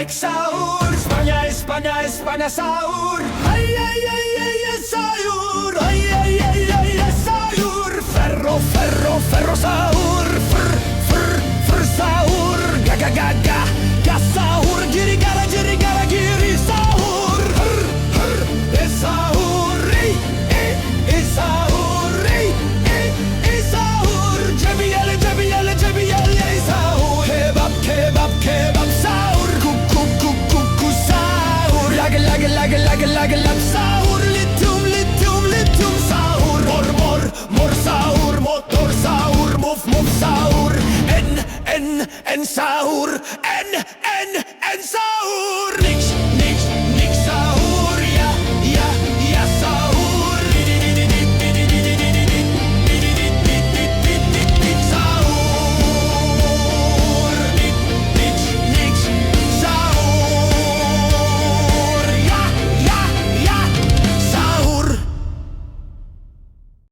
Sahur, España, sahur. Ay, ay, ay, ay, ay, sahur. Ay, ay, ay, ay, ay, sahur. Ferro, sahur. Fr, sahur. Ga, sahur. Giri, gara, giri, sahur. Sahur. Sahur. Sahur. Cebiyeli, sahur. Kebap, sahur. Kuku, sahur. Lag, sahur. Litum, sahur. Mor, sahur. Motor, sahur. Move, sahur. En, sahur. En, sahur.